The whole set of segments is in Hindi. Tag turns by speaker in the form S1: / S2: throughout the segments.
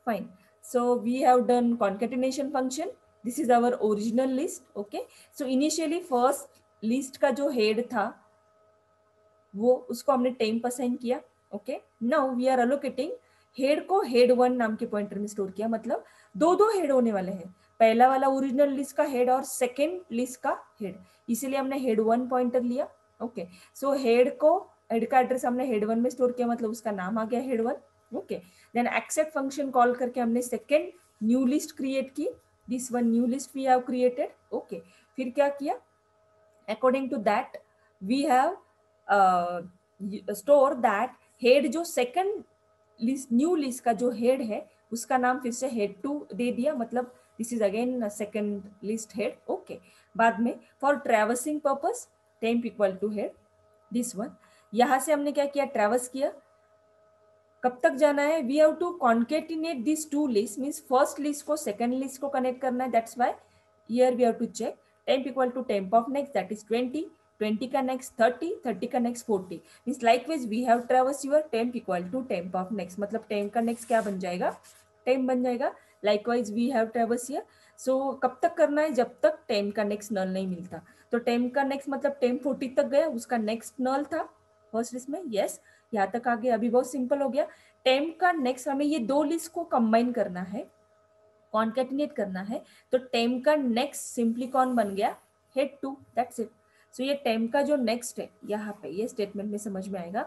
S1: Fine. So we have done concatenation function. This is our original list. Okay. So initially first list का जो head था वो उसको हमने टेम्प असाइन किया. Okay, now we are allocating head को हेड वन नाम के पॉइंटर में स्टोर किया. मतलब दो दो हेड होने वाले हैं, पहला वाला ओरिजिनल लिस्ट का हेड और सेकेंड लिस्ट का हेड, इसीलिए हमने हेड वन पॉइंटर लिया. ओके, सो हेड को हेड का एड्रेस हमने हेड वन में स्टोर किया, मतलब उसका नाम आ गया head one. Okay, then accept function call करके हमने सेकेंड न्यू लिस्ट क्रिएट की. This one new list we have created. Okay, फिर क्या किया, according to that we have store that head जो सेकंड लिस्ट न्यू लिस्ट का जो हेड है उसका नाम फिर से हेड टू दे दिया. मतलब this is again second list head. Okay, बाद में for traversing purpose temp equal to head, this one. यहां से हमने क्या किया, ट्रैवर्स किया. कब तक जाना है, we have to concatenate this two list, means first list को सेकंड लिस्ट को कनेक्ट करना है. That's why here we have to check temp equal to temp of next, that is 20, 20 का नेक्स्ट 30, 30 का next 40. Means likewise we have traverse your temp equal to temp of next. मतलब टेम्प का नेक्स्ट क्या बन जाएगा, टेम्प बन जाएगा. Likewise we have traverse here. So कब तक करना है, जब तक टेम्प का नेक्स्ट नल नहीं मिलता. तो टेम्प का नेक्स्ट मतलब टेम्प 40 तक गया, उसका नेक्स्ट नल था फर्स्ट लिस्ट में. यस, यहाँ तक आ गया. अभी बहुत सिंपल हो गया. टेम्प का नेक्स्ट हमें ये दो लिस्ट को कंबाइन करना है, कॉन्केटिनेट करना है. तो टेम्प का नेक्स्ट सिंपली कौन बन गया, head to. That's it. So ये टेम्प का जो नेक्स्ट है, यहाँ पे ये स्टेटमेंट में समझ में आएगा.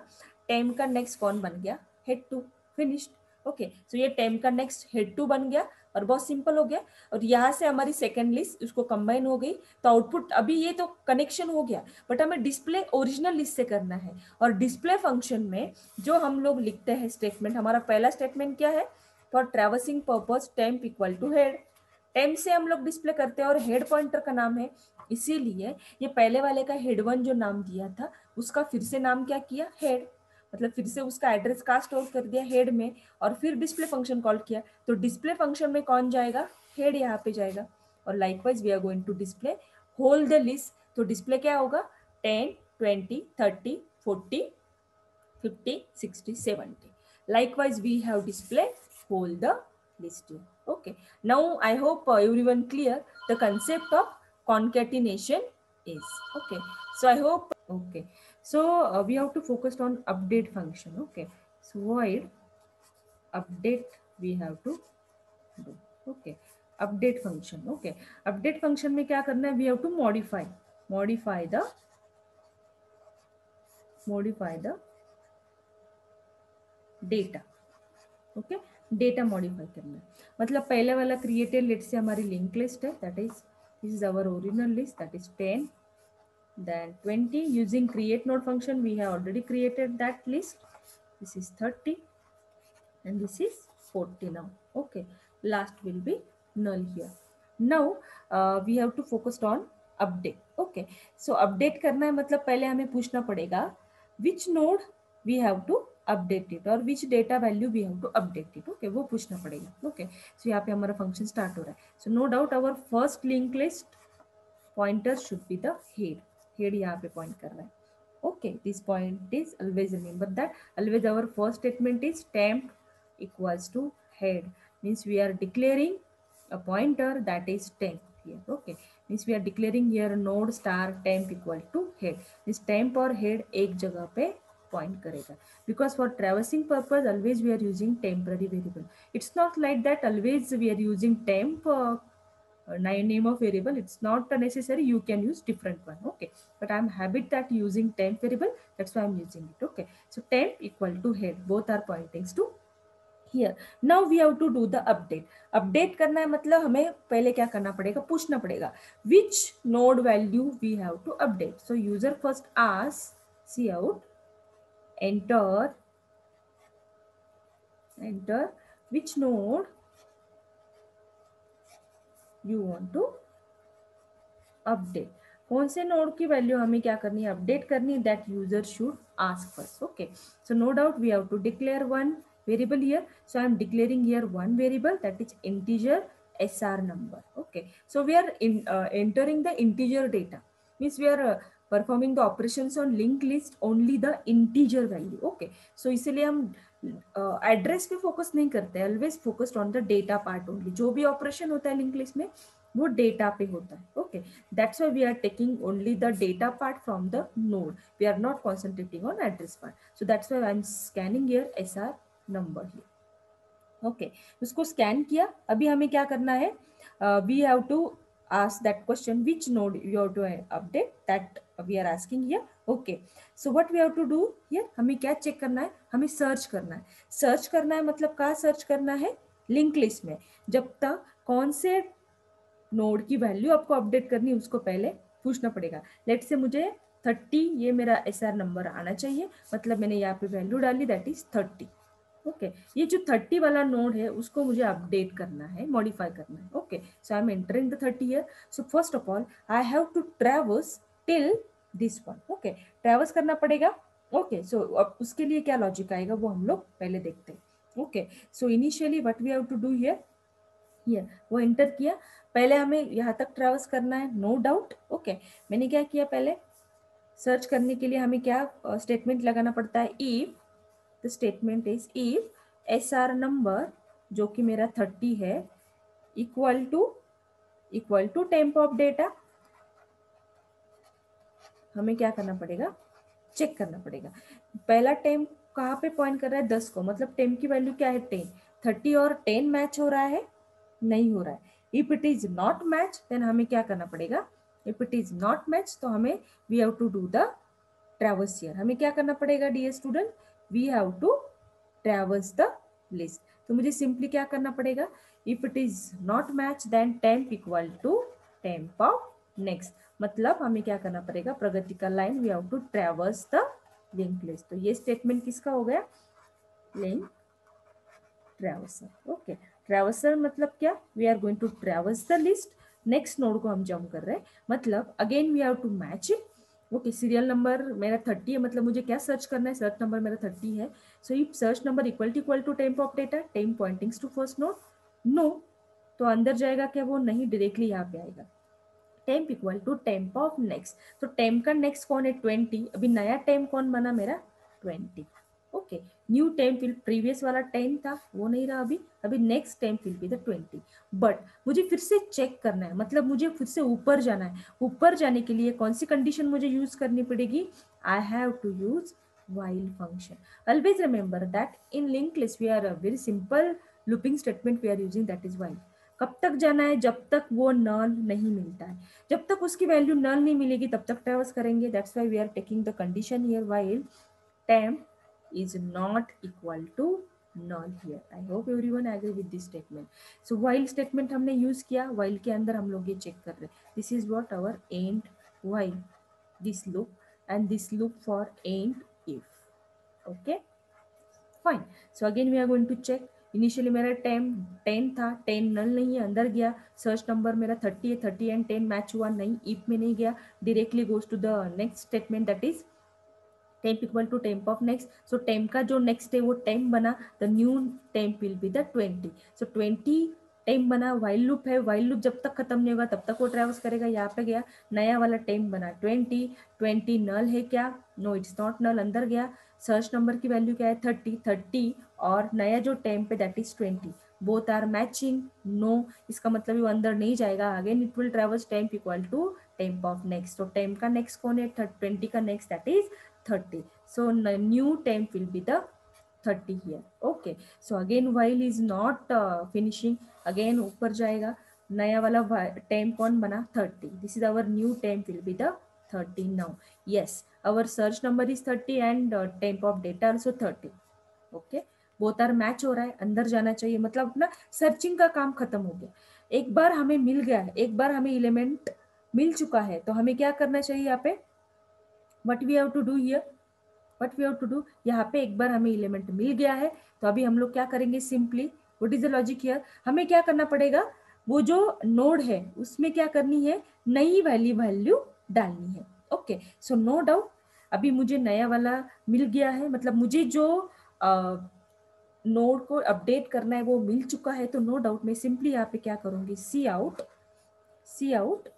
S1: टेम्प का नेक्स्ट कौन बन गया, head to. Finished. Okay, so ये टेम्प का नेक्स्ट हेड टू बन गया और बहुत सिंपल हो गया. और यहाँ से हमारी सेकेंड लिस्ट उसको कंबाइन हो गई. तो आउटपुट अभी ये तो कनेक्शन हो गया, बट हमें डिस्प्ले ओरिजिनल लिस्ट से करना है. और डिस्प्ले फंक्शन में जो हम लोग लिखते हैं स्टेटमेंट, हमारा पहला स्टेटमेंट क्या है, for traversing purpose temp equal to head. Temp से हम लोग डिस्प्ले करते हैं और हेड पॉइंटर का नाम है, इसीलिए ये पहले वाले का हेड वन जो नाम दिया था उसका फिर से नाम क्या किया, हेड. मतलब फिर से उसका एड्रेस का स्टोर कर दिया हेड में और फिर डिस्प्ले फंक्शन कॉल किया. तो डिस्प्ले फंक्शन में कौन जाएगा, हेड यहाँ पे जाएगा. और likewise we are going to display whole the list. तो डिस्प्ले क्या होगा, 10, 20, 30, 40, 50, 60, 70. Likewise, we have display whole the list. Okay. Now, I hope everyone clear the concept of concatenation is. Okay. So, I hope, okay. So, we have to focus on update function. Okay. So, void update we have to do. Okay. Update function. Okay. Update function में क्या करना है, we have to modify the data. Okay, data modify करना है. मतलब पहले वाला क्रिएटेड लिस्ट से हमारी लिंक लिस्ट है, that is this is our original list, that is 10, then 20 using create node function we have already created that list. This is 30 and this is 40 now. Okay, last will be null here. Now we have to focus on update. Okay, so update करना है मतलब पहले हमें पूछना पड़ेगा which node we have to update it और which data value we have to update it. Okay, वो पूछना पड़ेगा. ओके, सो यहाँ पे हमारा फंक्शन स्टार्ट हो रहा है. So no doubt our first link list pointer should be the head. Head यहाँ पे पॉइंट कर रहा है. Okay, this point is always remember that always our first statement is temp equals to head. Means we are declaring a pointer that is temp here. Okay, means we are declaring here node star temp equal to head. This temp और head एक जगह पे point करेगा. Because for traversing purpose always we are using temporary variable. It's not like that always we are using temp name of variable. It's not necessary, you can use different one. Okay, but I'm habit that using temp variable, that's why I'm using it. Okay, so temp equal to head, both are pointing to here. Now we have to do the update. Update करना है मतलब हमें पहले क्या करना पड़ेगा, पूछना पड़ेगा which node value we have to update. So user first asks cout enter which node you want to update. कौन से नोड की वैल्यू हमें क्या करनी है, अपडेट करनी है, that user should ask first. Okay, so no doubt we have to declare one variable here. So I am declaring here one variable, that is integer SR number. Okay, so we are entering the integer data, means we are performing the operations on link list only the integer value. Okay, so इसीलिए हम एड्रेस पे फोकस नहीं करते, always focused on the data part only. जो भी ऑपरेशन होता है लिंक लिस्ट में वो डेटा पे होता है. Okay, that's why we are taking only the data part from the node. We are not concentrating on address part. So that's why I am scanning here SR number here. Okay, उसको स्कैन किया. अभी हमें क्या करना है, we have to ask that question which node you have to update, that we are asking here. Okay, so what we have to do here, हमें क्या चेक करना है, हमें सर्च करना है. सर्च करना है मतलब कहाँ सर्च करना है, लिंक लिस्ट में. जब तक कौन से नोड की वैल्यू आपको अपडेट करनी है उसको पहले पूछना पड़ेगा. लेट से मुझे 30 ये मेरा एसआर नंबर आना चाहिए, मतलब मैंने यहाँ पे वैल्यू डाली दैट इज 30. ओके, ये जो 30 वाला नोड है उसको मुझे अपडेट करना है, मॉडिफाई करना है. Okay, so I am entering the 30 here. So first of all I have to traverse till this one. Okay, traverse करना पड़ेगा. ओके, सो अब उसके लिए क्या लॉजिक आएगा वो हम लोग पहले देखते हैं. Okay, so initially what we have to do here, ये वो एंटर किया. पहले हमें यहाँ तक ट्रैवर्स करना है, नो डाउट. ओके, मैंने क्या किया, पहले सर्च करने के लिए हमें क्या स्टेटमेंट लगाना पड़ता है, if the statement is if SR number जो कि मेरा 30 है equal to temp of data. हमें क्या करना पड़ेगा, चेक करना पड़ेगा. पहला टेम्प कहाँ पे पॉइंट कर रहा है, 10 को, मतलब टेम्प की वैल्यू क्या है, 10. 30 और 10 मैच हो रहा है, नहीं हो रहा है. If it is not match then हमें क्या करना पड़ेगा, if it is not match तो हमें we have to do the traverse here. हमें क्या करना पड़ेगा dear student, we have to traverse the list. तो मुझे सिंपली क्या करना पड़ेगा, if it is not match then temp equal to temp of next. मतलब हमें क्या करना पड़ेगा, प्रगति का line we have to traverse the link list. तो ये स्टेटमेंट किसका हो गया, लिंक ट्रैवर्सर. ओके, ट्रैवर्सर मतलब क्या, we are going to traverse the list. Next node को हम जंप कर रहे हैं, मतलब again we have to match it. Okay, serial number मेरा 30 है, मतलब मुझे क्या सर्च करना है, सर्च नंबर मेरा 30 है. So if search number equal to temp of data, temp pointings to first node, no, तो अंदर जाएगा क्या, वो नहीं, डायरेक्टली यहाँ पे आएगा. Temp equal to temp of next. तो टेम्प का नेक्स्ट कौन है, 20. अभी नया टेम्प कौन बना मेरा, 20. Okay, new temp will, previous वाला 10 था वो नहीं रहा अभी next temp will be the 20. But मुझे फिर से चेक करना है, मतलब मुझे फिर से ऊपर जाना है. ऊपर जाने के लिए कौन सी कंडीशन मुझे यूज करनी पड़ेगी, I have to use while function. Always remember that in linked list we are a very simple looping statement we are using, that is while. कब तक जाना है, जब तक वो नल नहीं मिलता है. जब तक उसकी वैल्यू नल नहीं मिलेगी तब तक ट्रैवर्स करेंगे. That's why we are taking the condition here while temp is not equal to null here. I hope everyone agree with this statement. So while statement हमने यूज किया, while के अंदर हम लोग ये चेक कर रहे हैं, this is what our end while, this loop and this loop for end if. Okay, fine. So again we are going to check. Initially मेरा 10 था, 10 नल नहीं है, अंदर गया. सर्च नंबर मेरा 30 है, 30 एंड 10 मैच हुआ नहीं, इफ में नहीं गया, directly goes to the next statement that is temp equal to temp of next. So temp का जो नेक्स्ट है वो temp बना, the new temp will be the 20. सो 20 temp बना. while लूप है, while लूप जब तक खत्म नहीं होगा तब तक वो ट्रैवर्स करेगा. यहाँ पे गया, नया वाला temp बना 20 नल है क्या, नो इट्स नॉट नल, अंदर गया. सर्च नंबर की वैल्यू क्या है, 30 और नया जो temp है that is 20. Both are matching, no, इसका मतलब वो अंदर नहीं जाएगा. Again it will traverse temp equal to temp of next. तो temp का नेक्स्ट कौन है, 20 का next that is 30. So new temp will be the 30 here. Okay, so again while is not finishing, again ऊपर जाएगा. नया वाला temp कौन बना, 30. This is our new temp will be the 30 now. Yes, our search number is 30 and temp of data also 30. Okay, both are match हो रहा है, अंदर जाना चाहिए, मतलब अपना सर्चिंग का काम खत्म हो गया. एक बार हमें मिल गया है, एक बार हमें एलिमेंट मिल चुका है, तो हमें क्या करना चाहिए यहाँ पे, what we have to do here, what we have to do, यहाँ पे एक बार हमें एलिमेंट मिल गया है तो अभी हम लोग क्या करेंगे, simply what is the logic here, हमें क्या करना पड़ेगा, वो जो नोड है उसमें क्या करनी है, नई वैल्यू डालनी है. ओके, सो नो डाउट अभी मुझे नया वाला मिल गया है, मतलब मुझे जो नोड को अपडेट करना है वो मिल चुका है. तो नो डाउट मैं सिंपली यहाँ पे क्या करूंगी, cout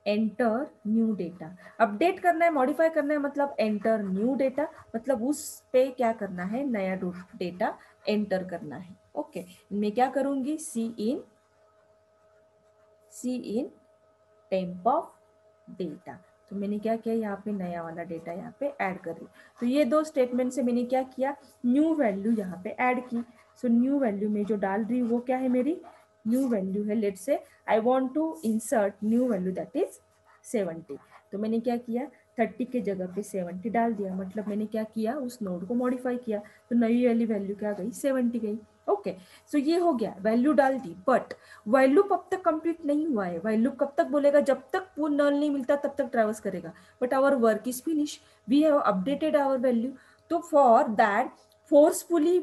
S1: enter new data, update करना है, मॉडिफाई करना है, मतलब एंटर न्यू डेटा, मतलब उस पे क्या करना है, नया डेटा एंटर करना है। ओके, मैं क्या करूंगी, सी इन टेम्प ऑफ डेटा, तो मैंने क्या किया, यहाँ पे नया वाला डेटा यहाँ पे ऐड कर ली। तो ये दो स्टेटमेंट से मैंने क्या किया, न्यू वैल्यू यहाँ पे ऐड की। सो न्यू वैल्यू में जो डाल रही हूँ वो क्या है, मेरी न्यू वैल्यू है, let's say I want to insert new value that is 70। तो मैंने क्या किया, 30 के जगह पे 70 डाल दिया, मतलब मैंने क्या किया, उस नोड को मॉडिफाई किया, तो नई वाली वैल्यू क्या गई, 70 गई। ओके, सो ये हो गया, वैल्यू डाल दी, बट वाइल लूप अब तक कंप्लीट नहीं हुआ है। वाइल लूप कब तक बोलेगा, जब तक वो नल नहीं मिलता तब तक ट्रैवर्स करेगा, but our work is finish, we have updated our value. तो for that forcefully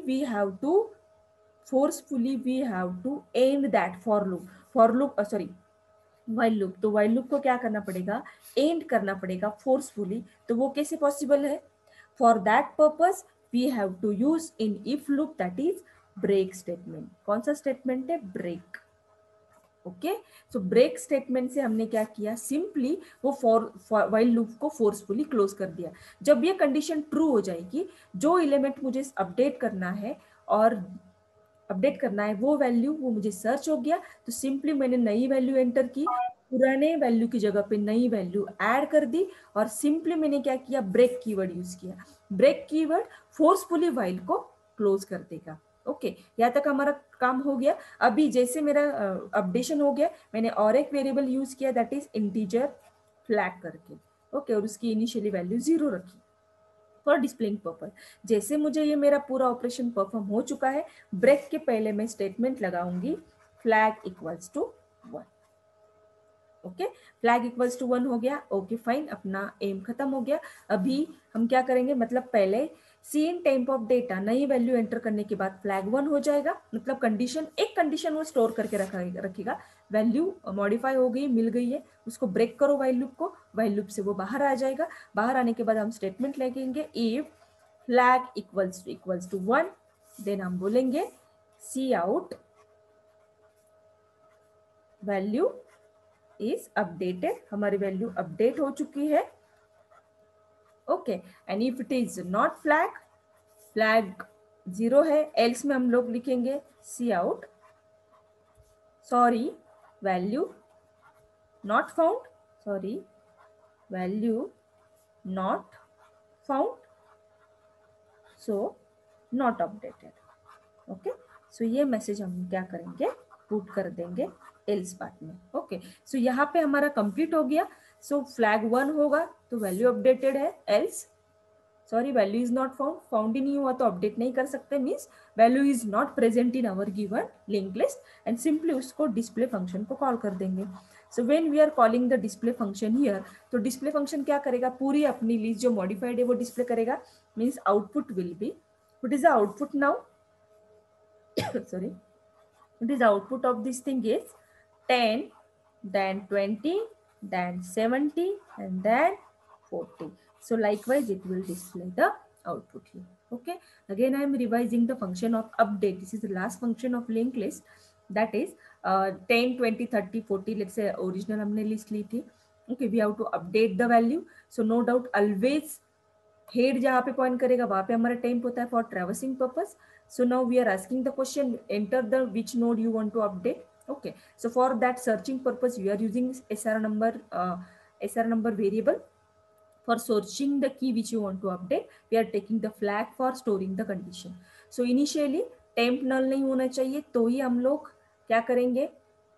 S1: we have to end that for loop sorry while loop। तो while loop को क्या करना पड़ेगा, end करना पड़ेगा forcefully। तो वो कैसे पॉसिबल है, for that purpose we have to use in if loop that is break statement। कौन सा स्टेटमेंट है, break। Okay, so break statement से हमने क्या किया, सिंपली वो वाइल लूप को फोर्सफुली क्लोज कर दिया। जब ये कंडीशन ट्रू हो जाएगी, जो एलिमेंट मुझे अपडेट करना है और अपडेट करना है वो वैल्यू, वो मुझे सर्च हो गया, तो सिंपली मैंने नई वैल्यू एंटर की, पुराने वैल्यू की जगह पे नई वैल्यू ऐड कर दी, और सिंपली मैंने क्या किया, ब्रेक कीवर्ड यूज किया। ब्रेक कीवर्ड फोर्सफुली वाइल को क्लोज कर देगा। ओके, यहाँ तक हमारा काम हो गया। अभी जैसे मेरा अपडेशन हो गया, मैंने और एक वेरिएबल यूज किया दैट इज इंटीजर फ्लैग करके। ओके, और उसकी इनिशियली वैल्यू 0 रखी फॉर डिस्प्लेइंग पर्पस। जैसे मुझे ये मेरा पूरा ऑपरेशन परफॉर्म हो चुका है, ब्रेक के पहले मैं स्टेटमेंट लगाऊंगी flag equals to 1। Okay, flag equals to 1 हो गया। ओके फाइन, अपना एम खत्म हो गया। अभी हम क्या करेंगे, मतलब पहले सी इन टेम्प ऑफ डेटा, नई वैल्यू एंटर करने के बाद फ्लैग 1 हो जाएगा, मतलब कंडीशन, एक कंडीशन वो स्टोर करके रखेगा। वैल्यू मॉडिफाई हो गई, मिल गई है, उसको ब्रेक करो वाइल लूप को, वाइल लूप से वो बाहर आ जाएगा। बाहर आने के बाद हम स्टेटमेंट लिखेंगे if flag equals to 1, then हम बोलेंगे cout value is updated, हमारी वैल्यू अपडेट हो चुकी है। Okay, and if it is not flag 0 है, एल्स में हम लोग लिखेंगे cout sorry value not found, sorry value not found, so not updated. Okay, so ये मैसेज हम क्या करेंगे, पुट कर देंगे एल्स पार्ट में। ओके, सो यहाँ पे हमारा कंप्लीट हो गया। सो फ्लैग 1 होगा तो वैल्यू अपडेटेड है, else sorry value is not found, found ही नहीं हुआ तो अपडेट नहीं कर सकते, means value is not present in our given link list, and simply उसको डिस्प्ले फंक्शन को कॉल कर देंगे। So when we are calling the display function here, तो डिस्प्ले फंक्शन क्या करेगा, पूरी अपनी लिस्ट जो मॉडिफाइड है वो डिस्प्ले करेगा, means output will be, what is the output now sorry, what is the output of this thing is 10, then 20, then 70, and then 40. So likewise it will display the output here. Okay, again I am revising the function of update. This is the last function of linked list, that is 10, 20, 30, 40, let's say original हमने list ली थी. Okay, we have to update the value. So no doubt always head जहाँ पे पॉइंट करेगा वहां पे हमारा टेम्प होता है for traversing purpose. So now we are asking the question, enter the which node you want to update. Okay, so for that searching purpose we are using SR number variable for searching the key which you want to update. We are taking the flag for storing the condition. So initially temp null नहीं होना चाहिए, तो ही हम लोग क्या करेंगे,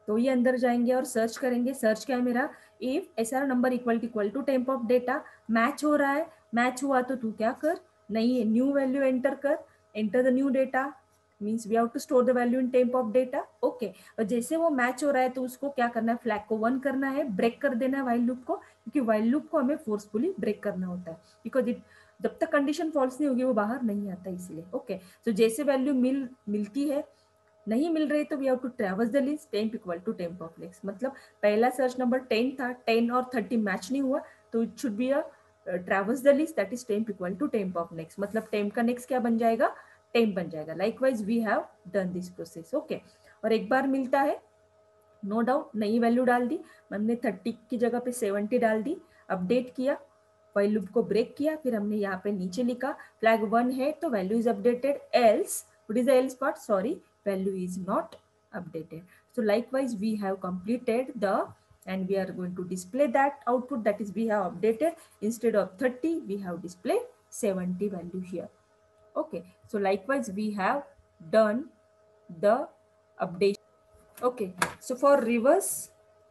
S1: तो ही अंदर जाएंगे और सर्च करेंगे। सर्च क्या है मेरा, if SR number equal to temp of data, match हो रहा है, मैच हुआ तो तू क्या कर, नहीं है न्यू वैल्यू एंटर कर, enter the new data, means we have to store the value in temp of data. Okay, और जैसे वो मैच हो रहा है तो उसको क्या करना है, फ्लैग को 1 करना है, ब्रेक कर देना है वाइल लूप को, क्योंकि वाइल लूप को हमें फोर्सफुली ब्रेक करना होता है, बिकॉज इट जब तक कंडीशन फॉल्स नहीं होगी वो बाहर नहीं आता इसलिए। ओके, तो जैसे वैल्यू मिलती है, नहीं मिल रही तो we have to traverse the list, temp equal to temp of next, मतलब पहला सर्च नंबर 10 था, 10 और 30 मैच नहीं हुआ तो it should be a traverse the list that is temp equal to temp of next, मतलब टेम्प का नेक्स्ट क्या बन जाएगा, टेम्प बन जाएगा। Likewise we have done this process. Okay, और एक बार मिलता है नो डाउट नई वैल्यू डाल दी, हमने 30 की जगह पे 70 डाल दी, अपडेट किया, व्हाइल लूप को ब्रेक किया, फिर हमने यहाँ पे नीचे लिखा फ्लैग 1 है तो value is updated, else what is the L's part, sorry value is not updated. So likewise we have completed the, and we are going to display that output, that is we have updated, instead of 30 we have displayed 70 value here. Okay, so likewise we have done the update. Okay, so for reverse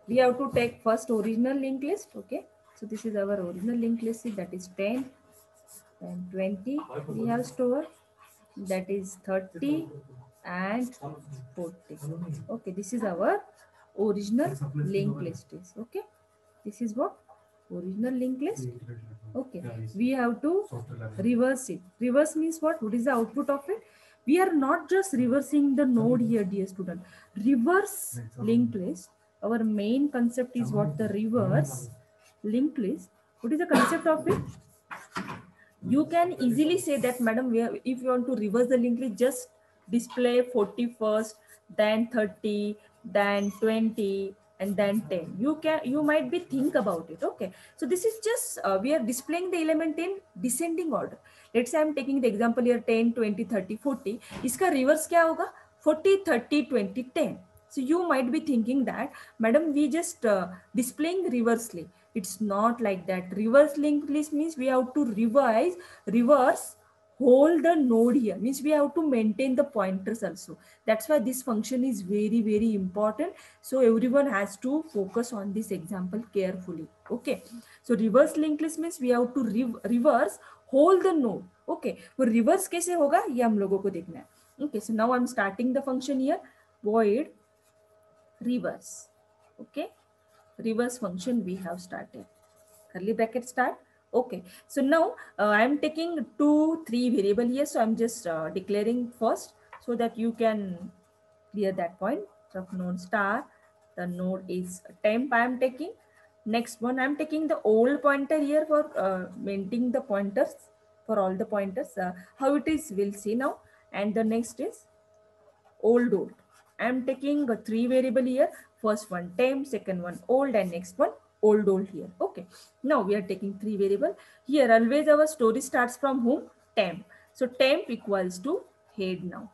S1: we have to take first original linked list. Okay, so this is our original linked list, that is 10 and 20 we have stored, that is 30 and 40. Okay, this is our original linked list is. Okay, this is what original linked list. Okay, we have to reverse it. Reverse means what is the output of it? We are not just reversing the node here, dear student. Reverse linked list, our main concept is what? The reverse linked list. What is the concept of it? You can easily say that, madam, if you want to reverse the linked list, just display 40 first, then 30, then 20, and then 10. You might be think about it. Okay, so this is just we are displaying the element in descending order. Let's say I'm taking the example here 10, 20, 30, 40. Iska reverse kya hoga? 40, 30, 20, 10. So you might be thinking that, madam, we just displaying reversely. It's not like that. Reverse linked list means we have to reverse hold the node here, means we have to maintain the pointers also. That's why this function is very, very important. So everyone has to focus on this example carefully. Okay, so reverse linked list means we have to reverse hold the node. Okay, वो reverse कैसे होगा ये हम लोगों को देखना है. Okay, so now I'm starting the function here, void reverse. Okay, reverse function we have started, curly bracket start. Okay, so now I am taking 2, 3 variable here, so I'm just declaring first so that you can clear that point. So node star, the node is temp I am taking. Next one, I'm taking the old pointer here for maintaining the pointers for all the pointers. How it is we'll see now. And the next is old. I'm taking 3 variable here. First one temp, second one old, and next one old here. Okay, now we are taking 3 variable here. Always our story starts from whom? Temp. So temp equals to head now.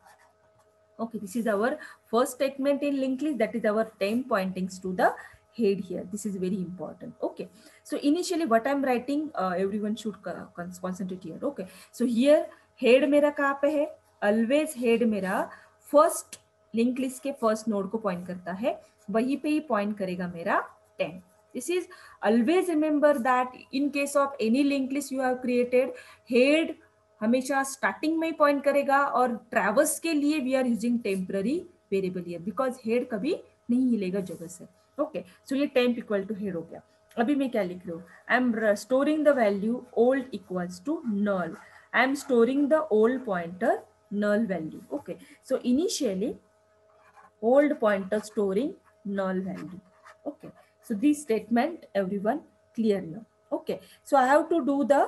S1: Okay, this is our first statement in linked list, that is our temp pointing to the head here. This is very important. Okay, so initially what I'm writing, everyone should concentrate here. Okay, so here head मेरा कहाँ पे है? Always head मेरा first linked list के first node को point करता है, वहीं पे ही point करेगा मेरा temp. This is always remember that in case of any linked list you have created, head हमेशा स्टार्टिंग में पॉइंट करेगा, और ट्रैवर्स के लिए we are using temporary variable here because head कभी नहीं हिलेगा जगह से. ओके, सो ये टेम्प इक्वल टू हेड हो गया. अभी मैं क्या लिख रही हूँ? I am storing the value old equals to null. I am storing the old pointer null value. Okay, so initially old pointer storing null value. Okay, so this statement everyone clear now. Okay, so I have to do the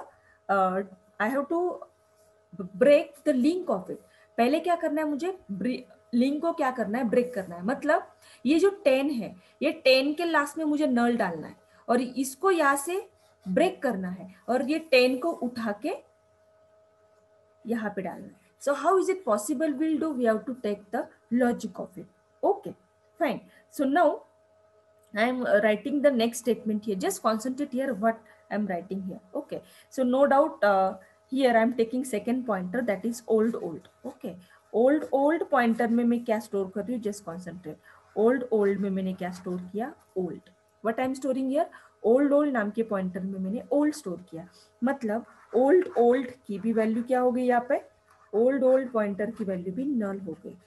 S1: I have to break the link of it. पहले क्या करना है मुझे? लिंक को क्या करना है? ब्रेक करना है. मतलब ये जो 10 है, ये 10 के लास्ट में मुझे नल डालना है और इसको यहाँ से ब्रेक करना है और ये 10 को उठा के यहाँ पे डालना है. So how is it possible? We'll do, we have to take the logic of it. Okay, fine. So now I am writing the next statement here. Just concentrate here what I am writing here. Okay, so no doubt here I am taking second pointer, that is old. Okay, old pointer में मैं क्या store कर रही हूँ? Just concentrate. old में मैंने क्या store किया? Old. What I am storing here? old नाम के pointer में मैंने old store किया. मतलब old की भी value क्या हो गई यहाँ पे? old pointer की value भी null हो गई.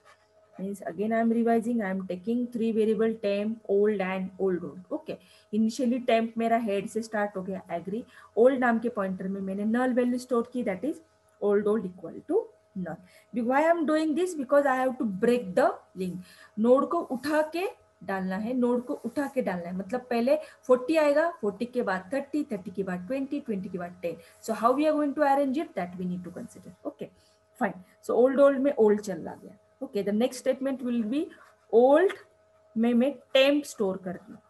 S1: Means again I am revising, I am taking 3 variable temp, old and old. Okay, initially temp मेरा head से start हो गया, agree. old नाम के pointer में मैंने null value store की, that is old equal to null. Why I am doing this? Because I have to break the link. node को उठा के डालना है, नोड को उठा के डालना है. मतलब पहले 40 आएगा, 40 के बाद 30, 30 के बाद 20, 20 के बाद 10. So how we are going to arrange it? That we need to consider. Okay, fine. So old में old चल रहा गया. Okay, the next statement will be old में मैं टेम्प स्टोर कर रही हूँ.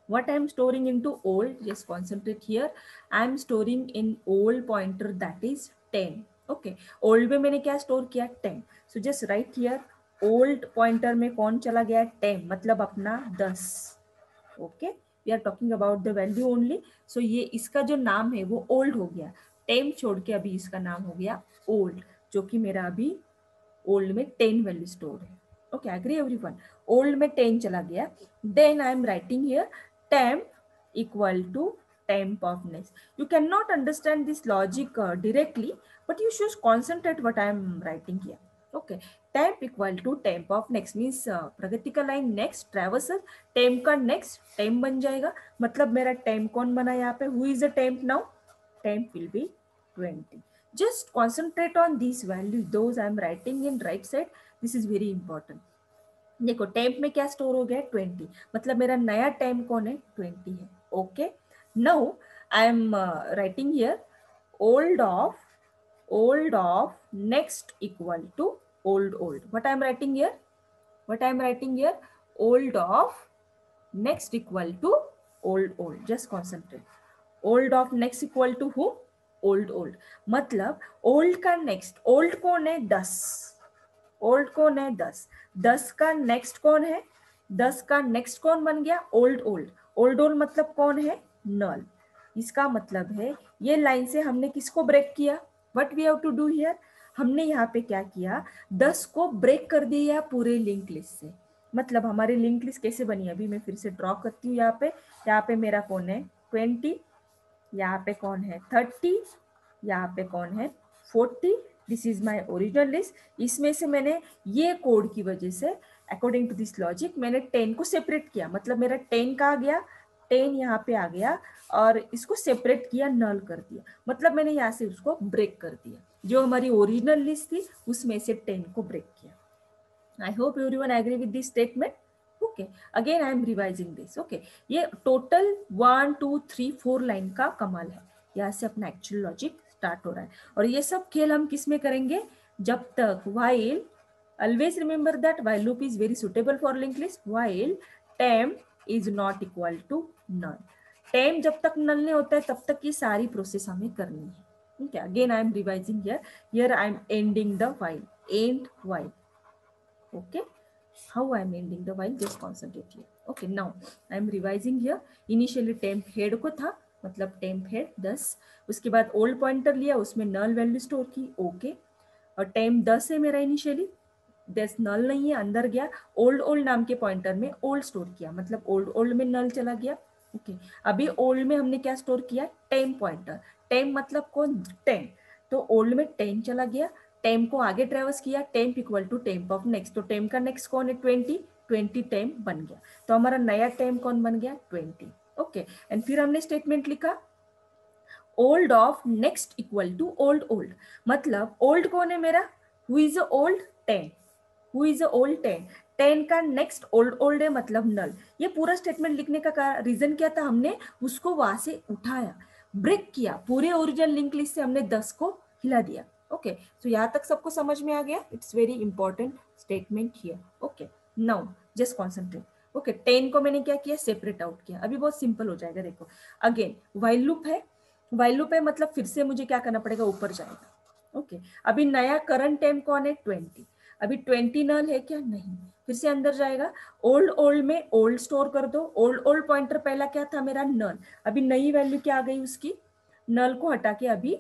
S1: What I am storing into old, just concentrate here. I am storing in old pointer that is 10. Okay, old में मैंने क्या स्टोर किया 10. So just write here old pointer में कौन चला गया 10, मतलब अपना 10. Okay, we are talking about the value only. So ये इसका जो नाम है वो old हो गया, 10 छोड़ के अभी इसका नाम हो गया old, जो कि मेरा अभी old में 10 वैल्यू स्टोर है. Okay, agree everyone. ओल्ड में 10 चला गया. Then I am writing here temp equal to temp of next. You cannot understand this logic directly, but you should concentrate what I am writing here. Okay, temp equal to temp of next means प्रगति का लाइन नेक्स्ट ट्रैवर्सल, temp का नेक्स्ट temp बन जाएगा. मतलब मेरा temp कौन बना यहाँ पे? Who is the temp now? Temp will be 20. Just concentrate on these values, those I am writing in right side. This is very important. देखो टेम्प में क्या स्टोर हो गया 20, मतलब मेरा नया टेम्प कौन है 20 है. Okay, now I am writing here old of next equal to old. What I am writing here old of next equal to old. Just concentrate. Old of next equal to who? Old. मतलब ओल्ड का नेक्स्ट, ओल्ड कौन है 10, ओल्ड कौन है 10, 10 का नेक्स्ट कौन है, 10 का नेक्स्ट कौन बन गया ओल्ड मतलब कौन है नल. इसका मतलब है ये लाइन से हमने किसको ब्रेक किया? What we have to do here, हमने यहाँ पे क्या किया 10 को ब्रेक कर दिया पूरे लिंक लिस्ट से. मतलब हमारी लिंक लिस्ट कैसे बनी, अभी मैं फिर से ड्रॉ करती हूँ. यहाँ पे मेरा कौन है 20, यहाँ पे कौन है 30, यहाँ पे कौन है 40. This is my original list. इसमें से मैंने ये कोड की वजह से अकॉर्डिंग टू दिस लॉजिक मैंने 10 को सेपरेट किया. मतलब मेरा 10 का आ गया, 10 यहाँ पे आ गया और इसको सेपरेट किया, नल कर दिया. मतलब मैंने यहाँ से उसको ब्रेक कर दिया. जो हमारी ओरिजिनल लिस्ट थी उसमें से 10 को ब्रेक किया. I hope everyone agree with this statement. Okay, again I am revising this. Okay, ये टोटल 1 2 3 4 लाइन का कमाल है. यहाँ से अपना एक्चुअल लॉजिक स्टार्ट हो रहा है. और ये सब खेल हम किस में करेंगे? जब तक while, always remember that while loop is very suitable for linked list, while temp is not equal to null. temp जब तक null नहीं होता है तब तक ये सारी प्रोसेस हमें करनी है. ठीक है, again I am revising here I am ending the while, end while. Okay, how I am ending the while, just concentrate here. Okay, now I am revising here. Initially temp head को था, मतलब टेम्प हेड 10, उसके बाद ओल्ड पॉइंटर लिया, उसमें नल वैल्यू स्टोर की. ओके, और टेम्प 10 है मेरा इनिशियली, 10 नल नहीं है, अंदर गया ओल्ड नाम के पॉइंटर में ओल्ड स्टोर किया, मतलब ओल्ड में नल चला गया. ओके, अभी ओल्ड में हमने क्या स्टोर किया टेम्प पॉइंटर. टेम्प मतलब कौन 10, तो ओल्ड में 10 चला गया, टेम्प को आगे ट्रेवर्स किया, temp equal to temp of next. तो टेम्प का नेक्स्ट कौन है 20 टेम्प बन गया. तो हमारा नया टेम्प कौन बन गया 20. ओके, एंड फिर हमने स्टेटमेंट लिखा old of next equal to old. मतलब ओल्ड कौन है मेरा, who is old 10, who is old 10 का नेक्स्ट ओल्ड है मतलब नल. ये पूरा स्टेटमेंट लिखने का रीजन क्या था, हमने उसको वहां से उठाया, ब्रेक किया, पूरे ओरिजिनल लिंक लिस्ट से हमने 10 को हिला दिया. ओके, तो यहाँ तक सबको समझ में आ गया. It's very important statement here. Okay, now just concentrate. Okay, 10 को मैंने क्या किया सेपरेट आउट किया. अभी बहुत सिंपल हो जाएगा. देखो अगेन व्हाइल लूप है, मतलब फिर से मुझे क्या करना पड़ेगा, ऊपर जाएगा. ओके, अभी नया करंट टाइम कौन है 20. अभी 20 नल है क्या, नहीं, फिर से अंदर जाएगा. ओल्ड में ओल्ड स्टोर कर दो. ओल्ड पॉइंटर पहला क्या था मेरा नल. अभी नई वैल्यू क्या आ गई उसकी, नल को हटा के अभी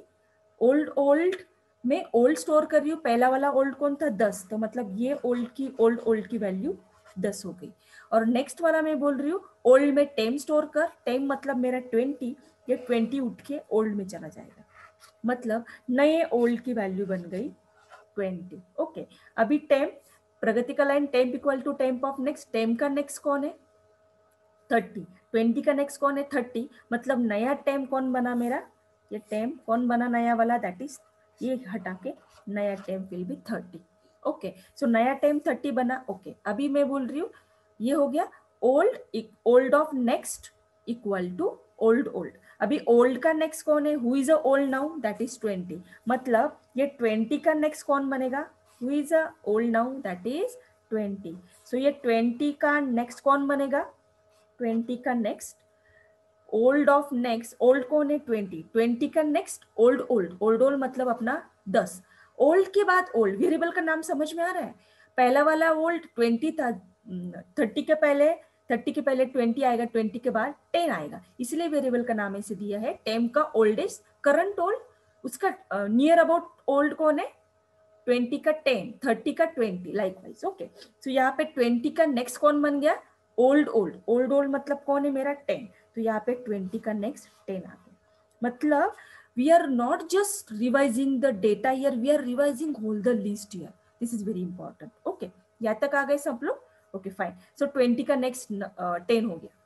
S1: ओल्ड में ओल्ड स्टोर कर रही हूँ. पहला वाला ओल्ड कौन था 10, तो मतलब ये ओल्ड की वैल्यू 10 हो गई. और नेक्स्ट वाला मैं बोल रही हूँ ओल्ड में टेम स्टोर कर, टेम मतलब मेरा 20, ये 20 उठ के ओल्ड में चला जाएगा, मतलब नए ओल्ड की वैल्यू बन गई 20. ओके, अभी टेम प्रगति का line temp equal to temp of next. Temp का नेक्स्ट कौन है 30, 20 का नेक्स्ट कौन है 30, मतलब नया टेम्प कौन बना मेरा, ये टेम्प कौन बना नया वाला, दैट इज ये हटा के नया टेम्प विल बी 30. ओके, सो नया टेम्प 30 बना. ओके, अभी मैं बोल रही हूँ ये हो गया old of next equal to old. अभी ओल्ड का नेक्स्ट कौन है, who is a old now, that is 20, मतलब ये 20 का नेक्स्ट कौन बनेगा, who is a old now, that is 20। So ये 20 का नेक्स्ट कौन बनेगा? 20 का next old of next, old कौन है? 20। 20 का next old, old old old मतलब अपना 10। ओल्ड के बाद ओल्ड, वेरिएबल का नाम समझ में आ रहा है? पहला वाला ओल्ड 20 था, 30 के पहले, 30 के पहले 20 आएगा, 20 के बाद 10 आएगा, इसलिए वेरिएबल का नाम ऐसे दिया है। टेम्प का ओल्डेस्ट, करंट ओल्ड, उसका नियर अबाउट ओल्ड कौन है? 20 का 10, 30 का 20, लाइकवाइज। ओके, सो यहाँ पे 20 का नेक्स्ट कौन बन गया? ओल्ड ओल्ड, ओल्ड ओल्ड मतलब कौन है मेरा? 10। तो यहाँ पे 20 का नेक्स्ट 10 आ गया। मतलब we are not just revising the data here, we are revising whole the list here. This is very important. Okay, यहाँ तक आ गए सब लोग? Okay fine. सो 20 का नेक्स्ट 10 हो गया।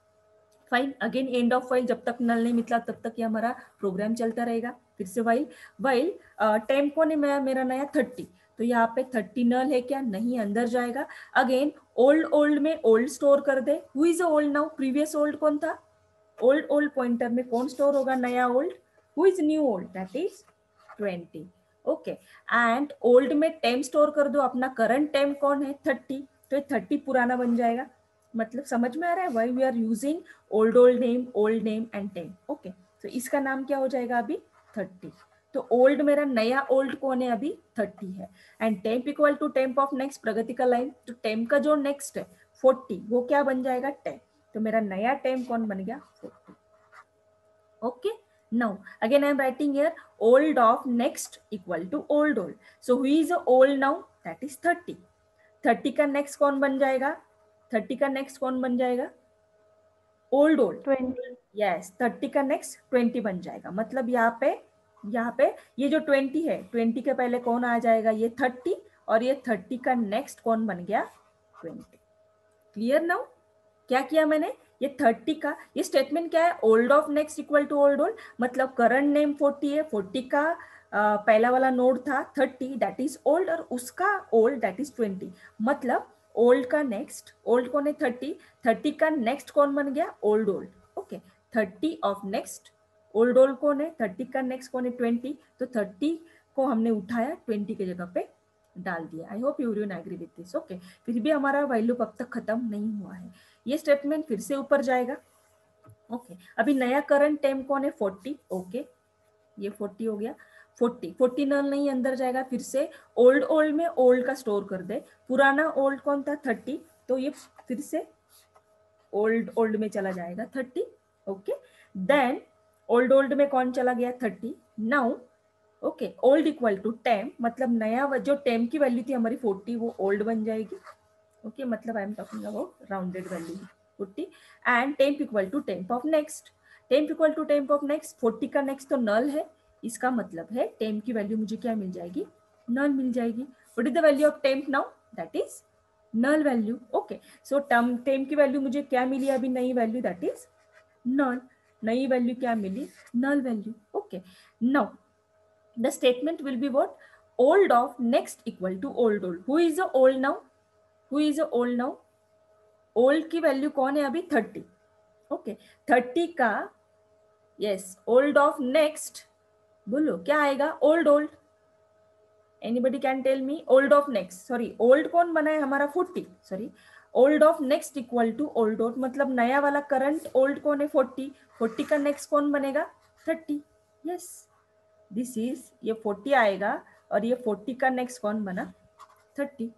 S1: Fine, again end of while, जब तक नल नहीं मिला तब तक ये हमारा प्रोग्राम चलता रहेगा। फिर से वाइल, वाइल टेम्प कौन है? मेरा नया 30, तो यहाँ पे 30 नल है क्या? नहीं, अंदर जाएगा। अगेन ओल्ड ओल्ड में ओल्ड स्टोर कर दे। Who is old now? Previous old कौन था? ओल्ड ओल्ड पॉइंटर में कौन स्टोर होगा? नया old. Who is new old? That is 20। Okay, and old में टेम्प स्टोर कर दो, अपना करंट टेम्प कौन है? 30, तो 30 पुराना बन जाएगा। मतलब समझ में आ रहा है? Why we are using old name and temp. Okay, तो इसका नाम क्या हो जाएगा अभी? 30। तो ओल्ड मेरा नया ओल्ड कौन है? अभी 30 है। And temp equal to temp of next, Pragati का लाइन, तो टेम्प का जो नेक्स्ट है 40, वो क्या बन जाएगा? 10। तो मेरा नया टेम्प कौन बन गया? 40। Okay, now again I am writing here old of next equal to old old. So who is old now? That is 30. 30 का नेक्स्ट कौन बन जाएगा? 30 का नेक्स्ट कौन बन जाएगा? Old old
S2: 20।
S1: यस, 30 का नेक्स्ट 20 बन जाएगा। मतलब यहाँ पे ये जो 20 है, 20 के पहले कौन आ जाएगा? ये 30, और ये 30 का नेक्स्ट कौन बन गया? 20। Clear now? क्या किया मैंने? ये 30 का, ये स्टेटमेंट क्या है? Old of next equal to old old, मतलब करंट नेम 40 है, 40 का पहला वाला नोड था 30, दैट इज ओल्ड, और उसका ओल्ड दैट इज 20। मतलब ओल्ड का नेक्स्ट, ओल्ड कौन है? 30, 30 का नेक्स्ट कौन बन गया? Old old. Okay, 30 of next old old कौन है? 30 का नेक्स्ट कौन है? 20। तो 30 को हमने उठाया, 20 की जगह पे डाल दिया। I hope you agree with this. Okay, फिर भी हमारा वाइल लूप अब तक खत्म नहीं हुआ है। ये स्टेटमेंट फिर से ऊपर जाएगा। ओके, अभी नया करंट टेम्प कौन है? 40। ओके, ये 40 हो गया। 40 नल नहीं, अंदर जाएगा। फिर से ओल्ड ओल्ड में ओल्ड का स्टोर कर दे। पुराना ओल्ड कौन था? 30, तो ये फिर से ओल्ड ओल्ड में चला जाएगा 30। ओके, देन ओल्ड ओल्ड में कौन चला गया? 30। Now okay, old equal to temp, मतलब नया जो टेम्प की वैल्यू थी हमारी 40, वो ओल्ड बन जाएगी। ओके, मतलब I am talking about rounded value 40। And temp equal to temp of next, temp equal to temp of next, 40 का नेक्स्ट तो नल है, इसका मतलब है टेम्प की वैल्यू मुझे क्या मिल जाएगी? नल मिल जाएगी। What is the value of temp now? That is null value. Okay, so temp की वैल्यू मुझे क्या मिली अभी? नई वैल्यू, दैट इज नल। नई वैल्यू क्या मिली? Null value. Okay, now the statement will be what? Old of next equal to old old. Who is the old now? Who is the old now? Old की वैल्यू कौन है अभी? 30। ओके, 30 का यस ओल्ड ऑफ नेक्स्ट, बोलो क्या आएगा? Old old. Anybody can tell me? Old of next, sorry old कौन बना है हमारा? 40, sorry old of next equal to old old, मतलब नया वाला करंट ओल्ड कौन है? 40। 40 का नेक्स्ट कौन बनेगा? 30। यस, दिस इज, ये 40 आएगा, और ये 40 का नेक्स्ट कौन बना? 30।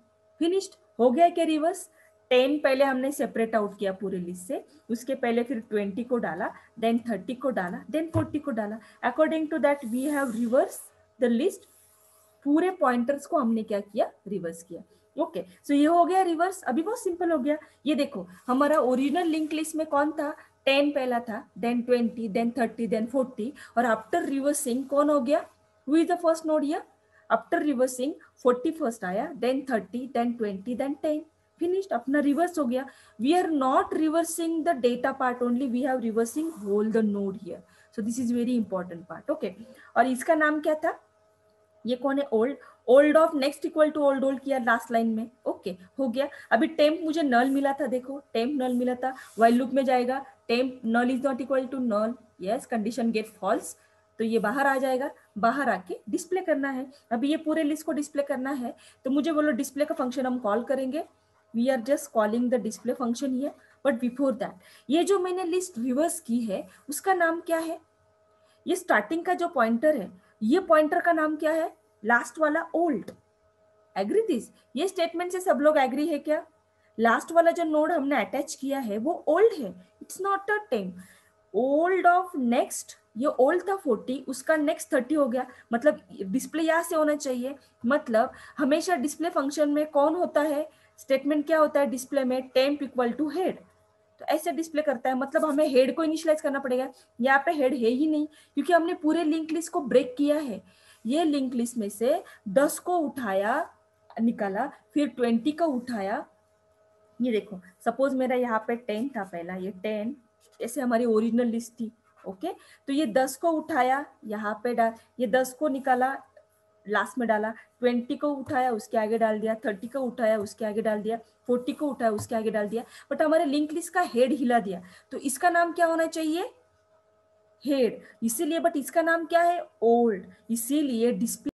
S1: फिनिश्ड हो गया क्या रिवर्स? 10 पहले हमने सेपरेट आउट किया पूरे लिस्ट से, उसके पहले फिर 20 को डाला, देन 30 को डाला, देन 40 को डाला। According to that we have reverse the list. पूरे पॉइंटर्स को हमने क्या किया? रिवर्स किया। ओके, सो ये हो गया रिवर्स। अभी बहुत सिंपल हो गया। ये देखो, हमारा ओरिजिनल लिंक लिस्ट में कौन था? 10 पहला था, देन 20, देन 30, देन 40, और आफ्टर रिवर्सिंग कौन हो गया? Who is the first node here? After reversing 40 first आया, देन 30, देन 20, देन 10। फिनिश्ड, अपना रिवर्स हो गया। We are not reversing the data part only, we have reversing whole the node here. So this is very important part. Okay, और इसका नाम क्या था? ये कौन है? Old. Old of next equal to old old किया लास्ट लाइन में। ओके, हो गया। अभी टेम्प मुझे नल मिला था, देखो टेम्प नल मिला था, वाइल लूप में जाएगा, temp null is not equal to null, yes, condition get false, तो ये बाहर आ जाएगा। बाहर आके डिस्प्ले करना है। अभी ये पूरे लिस्ट को डिस्प्ले करना है, तो मुझे बोलो डिस्प्ले का फंक्शन हम कॉल करेंगे। We are just calling the display function here, but before that ये जो मैंने लिस्ट रिवर्स की है उसका नाम क्या है? ये स्टार्टिंग का जो पॉइंटर है, ये पॉइंटर का नाम क्या है? लास्ट वाला ओल्ड। Agree this? ये स्टेटमेंट से सब लोग एग्री है क्या? लास्ट वाला जो नोड हमने अटैच किया है वो ओल्ड है, it's not a 10। Old of next, ये ओल्ड था 40, उसका नेक्स्ट 30 हो गया, मतलब डिस्प्ले यहाँ से होना चाहिए। मतलब हमेशा डिस्प्ले फंक्शन में कौन होता है, स्टेटमेंट क्या होता है डिस्प्ले में? Temp equal to head. तो ऐसे डिस्प्ले करता है, मतलब हमें हेड को इनिशियलाइज करना पड़ेगा। यहाँ पे हेड है ही नहीं क्योंकि हमने पूरे लिंक लिस्ट को ब्रेक किया है। ये लिंक लिस्ट में से 10 को उठाया, निकाला, फिर 20 को उठाया। ये देखो, सपोज मेरा यहाँ पे 10 था पहला, ये 10 ऐसे हमारी ओरिजिनल लिस्ट थी। ओके, तो ये 10 को उठाया, यहाँ पे डाल, ये 10 को निकाला, लास्ट में डाला, 20 को उठाया उसके आगे डाल दिया, 30 को उठाया उसके आगे डाल दिया, 40 को उठाया उसके आगे डाल दिया, बट हमारे लिंक लिस्ट का हेड हिला दिया। तो इसका नाम क्या होना चाहिए? हेड। इसीलिए, बट इसका नाम क्या है? ओल्ड। इसीलिए डिस्प्ले